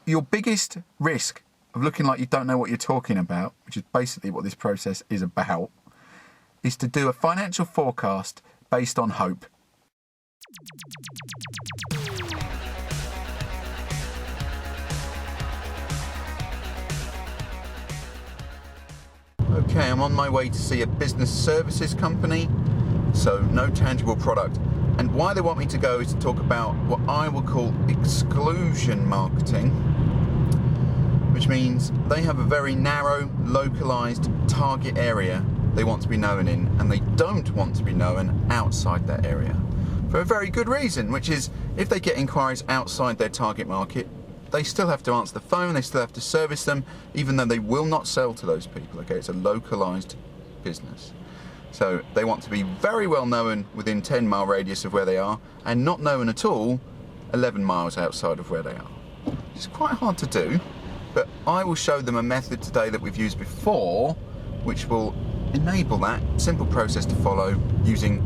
Your biggest risk of looking like you don't know what you're talking about, which is basically what this process is about, is to do a financial forecast based on hope. Okay, I'm on my way to see a business services company, so no tangible product. And why they want me to go is to talk about what I will call exclusion marketing, which means they have a very narrow, localized target area they want to be known in, and they don't want to be known outside that area. For a very good reason, which is if they get inquiries outside their target market, they still have to answer the phone, they still have to service them, even though they will not sell to those people, okay? It's a localized business. So they want to be very well known within 10-mile radius of where they are, and not known at all 11 miles outside of where they are. It's quite hard to do, but I will show them a method today that we've used before, which will enable that simple process to follow using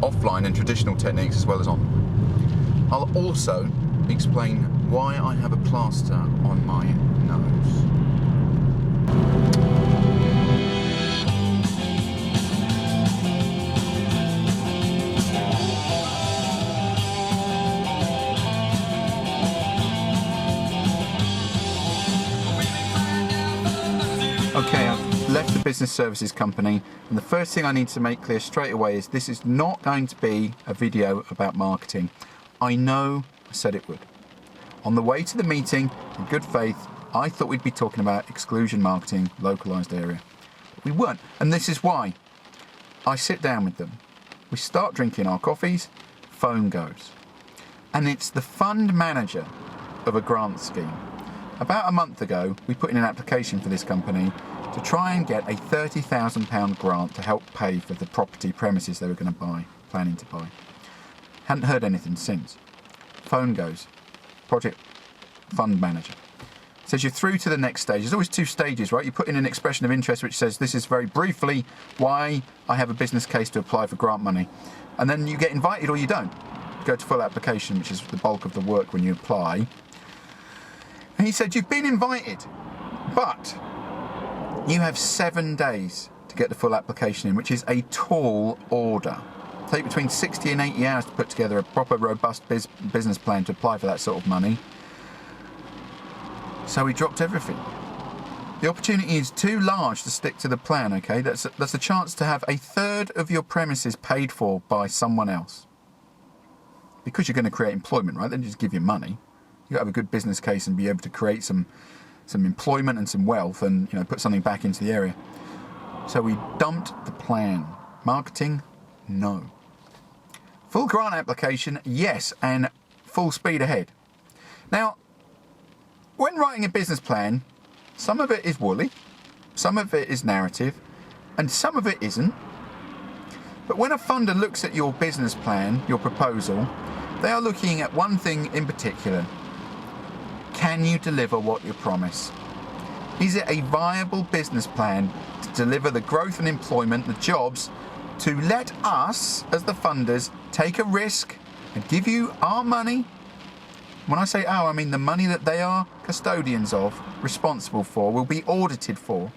offline and traditional techniques as well as online. I'll also explain why I have a plaster on my nose. Okay, I've left the business services company, and the first thing I need to make clear straight away is this is not going to be a video about marketing. I know I said it would. On the way to the meeting, in good faith, I thought we'd be talking about exclusion marketing, localized area. But we weren't, and this is why. I sit down with them. We start drinking our coffees, phone goes. And it's the fund manager of a grant scheme. About a month ago, we put in an application for this company to try and get a £30,000 grant to help pay for the property premises they were going to buy, planning to buy. Hadn't heard anything since. Phone goes. Project fund manager. Says you're through to the next stage. There's always two stages, right? You put in an expression of interest which says this is very briefly why I have a business case to apply for grant money. And then you get invited or you don't. You go to full application, which is the bulk of the work when you apply. And he said, you've been invited, but you have 7 days to get the full application in, which is a tall order. Take between 60 and 80 hours to put together a proper, robust business plan to apply for that sort of money. So we dropped everything. The opportunity is too large to stick to the plan, okay? That's a chance to have a third of your premises paid for by someone else. Because you're going to create employment, right? They just give you money. You've got to have a good business case and be able to create some employment and some wealth and, you know, put something back into the area. So we dumped the plan. Marketing, no. Full grant application, yes, and full speed ahead. Now, when writing a business plan, some of it is woolly, some of it is narrative, and some of it isn't. But when a funder looks at your business plan, your proposal, they are looking at one thing in particular. Can you deliver what you promise? Is it a viable business plan to deliver the growth and employment, the jobs, to let us, as the funders, take a risk and give you our money? When I say our, I mean the money that they are custodians of, responsible for, will be audited for.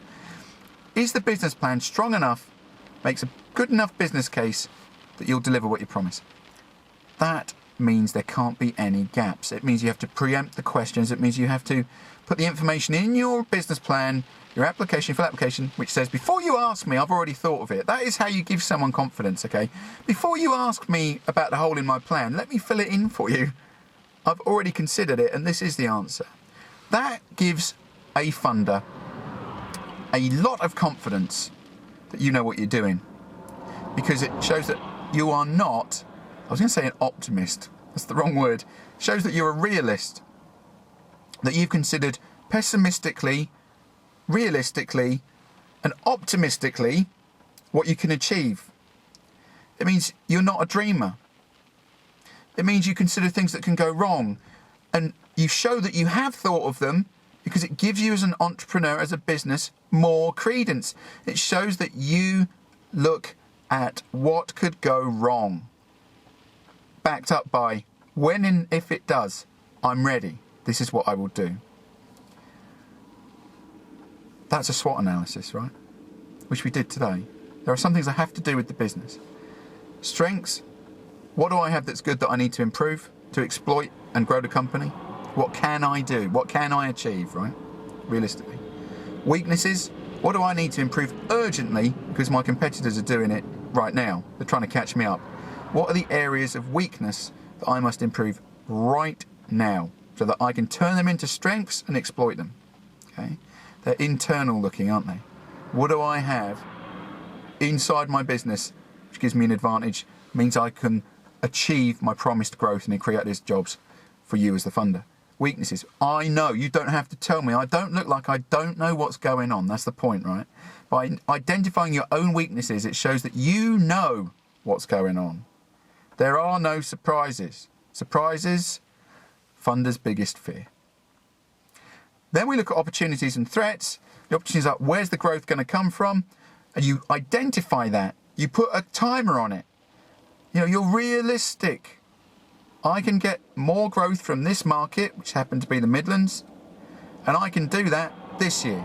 Is the business plan strong enough, makes a good enough business case that you'll deliver what you promise? That means there can't be any gaps. It means you have to preempt the questions. It means you have to put the information in your business plan, your application, full application, which says, before you ask me, I've already thought of it. That is how you give someone confidence, okay? Before you ask me about the hole in my plan, let me fill it in for you. I've already considered it, and this is the answer. That gives a funder a lot of confidence that you know what you're doing, because it shows that you are not, I was going to say an optimist, that's the wrong word. It shows that you're a realist, that you've considered pessimistically, realistically, and optimistically what you can achieve. It means you're not a dreamer. It means you consider things that can go wrong, and you show that you have thought of them because it gives you as an entrepreneur, as a business, more credence. It shows that you look at what could go wrong, backed up by when and if it does, I'm ready. This is what I will do. That's a SWOT analysis, right? Which we did today. There are some things I have to do with the business. Strengths. What do I have that's good that I need to improve, to exploit and grow the company? What can I do? What can I achieve, right? Realistically. Weaknesses. What do I need to improve urgently because my competitors are doing it right now? They're trying to catch me up. What are the areas of weakness that I must improve right now so that I can turn them into strengths and exploit them? Okay? They're internal looking, aren't they? What do I have inside my business which gives me an advantage, means I can achieve my promised growth and create these jobs for you as the funder? Weaknesses. I know, you don't have to tell me. I don't look like I don't know what's going on. That's the point, right? By identifying your own weaknesses, it shows that you know what's going on. There are no surprises. Surprises, funder's biggest fear. Then we look at opportunities and threats. The opportunities are, where's the growth going to come from? And you identify that. You put a timer on it. You know, you're realistic. I can get more growth from this market, which happened to be the Midlands, and I can do that this year.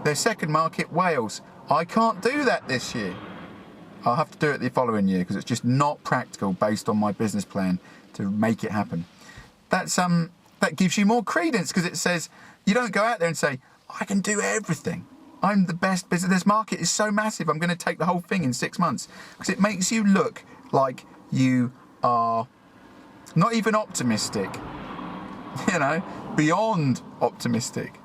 Their second market, Wales. I can't do that this year. I'll have to do it the following year because it's just not practical based on my business plan to make it happen. That gives you more credence because it says, you don't go out there and say, I can do everything. I'm the best business. This market is so massive. I'm going to take the whole thing in 6 months. Because it makes you look like you are not even optimistic. You know, beyond optimistic.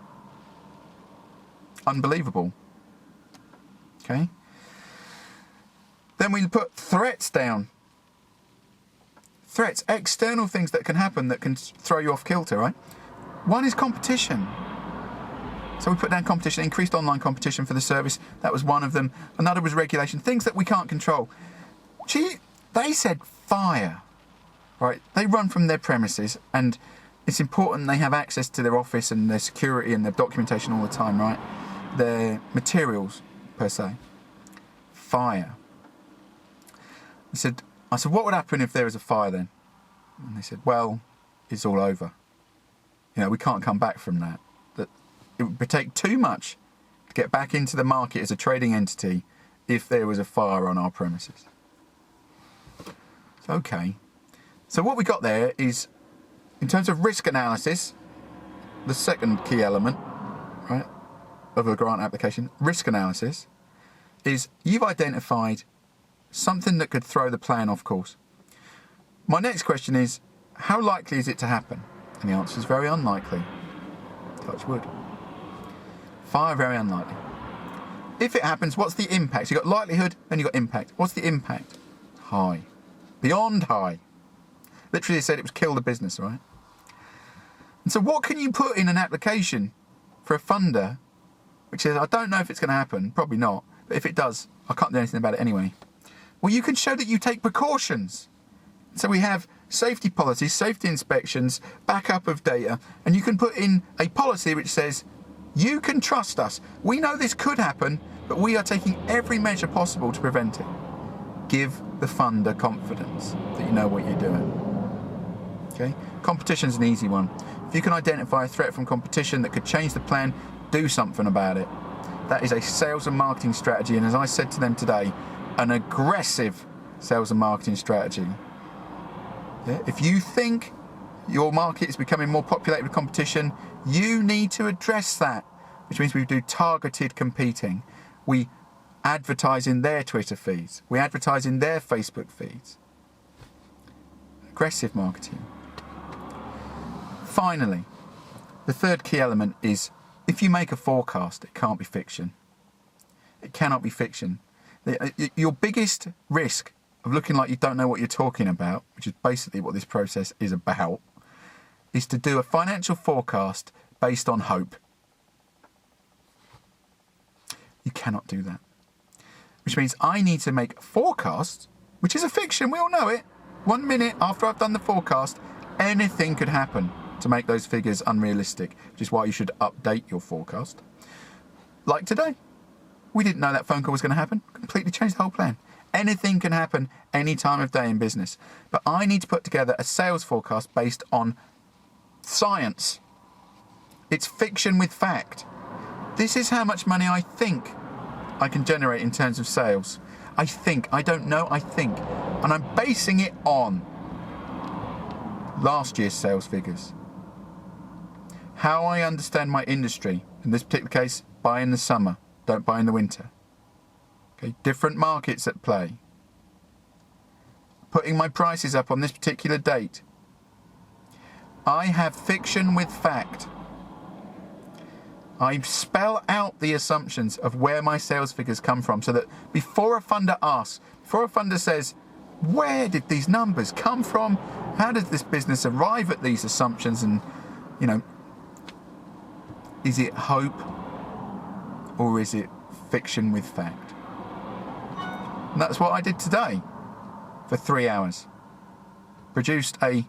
Unbelievable. Okay. Then we put threats down. Threats, external things that can happen that can throw you off kilter, right? One is competition. So we put down competition, increased online competition for the service. That was one of them. Another was regulation, things that we can't control. They said fire, right? They run from their premises and it's important they have access to their office and their security and their documentation all the time, right? Their materials, per se. Fire. I said, what would happen if there was a fire then? And they said, well, it's all over. You know, we can't come back from that. It would take too much to get back into the market as a trading entity if there was a fire on our premises. Okay. So what we got there is, in terms of risk analysis, the second key element, right, of a grant application, risk analysis, is you've identified something that could throw the plan off course. My next question is, how likely is it to happen? And the answer is very unlikely. Touch wood. Fire, very unlikely. If it happens, what's the impact? So you've got likelihood, then you've got impact. What's the impact? High. Beyond high. Literally, they said it was kill the business, right? And so what can you put in an application for a funder which says, I don't know if it's going to happen, probably not, but if it does, I can't do anything about it anyway. Well, you can show that you take precautions. So we have safety policies, safety inspections, backup of data, and you can put in a policy which says, you can trust us. We know this could happen, but we are taking every measure possible to prevent it. Give the funder confidence that you know what you're doing. Okay? Competition's an easy one. If you can identify a threat from competition that could change the plan, do something about it. That is a sales and marketing strategy, and as I said to them today, an aggressive sales and marketing strategy. Yeah? If you think your market is becoming more populated with competition, you need to address that, which means we do targeted competing. We advertise in their Twitter feeds. We advertise in their Facebook feeds. Aggressive marketing. Finally, the third key element is, if you make a forecast, it can't be fiction. It cannot be fiction. Your biggest risk of looking like you don't know what you're talking about, which is basically what this process is about, is to do a financial forecast based on hope. You cannot do that. Which means I need to make a forecast, which is a fiction, we all know it. 1 minute after I've done the forecast, anything could happen to make those figures unrealistic, which is why you should update your forecast. Like today. We didn't know that phone call was going to happen. Completely changed the whole plan. Anything can happen any time of day in business. But I need to put together a sales forecast based on science, It's fiction with fact. This is how much money I think I can generate in terms of sales. I think. I don't know. I think. And I'm basing it on last year's sales figures. How I understand my industry. In this particular case, buy in the summer. Don't buy in the winter. Okay, different markets at play. Putting my prices up on this particular date. I have fiction with fact. I spell out the assumptions of where my sales figures come from so that before a funder asks, before a funder says, where did these numbers come from? How did this business arrive at these assumptions? And, you know, is it hope or is it fiction with fact? And that's what I did today for 3 hours. Produced a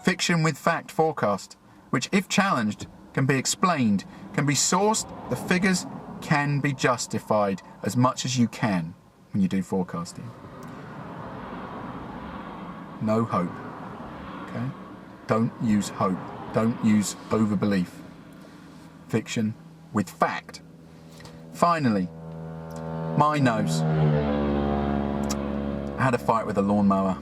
fiction with fact forecast, which if challenged, can be explained, can be sourced, the figures can be justified as much as you can when you do forecasting. No hope, okay? Don't use hope. Don't use overbelief. Fiction with fact. Finally, my nose. I had a fight with a lawnmower.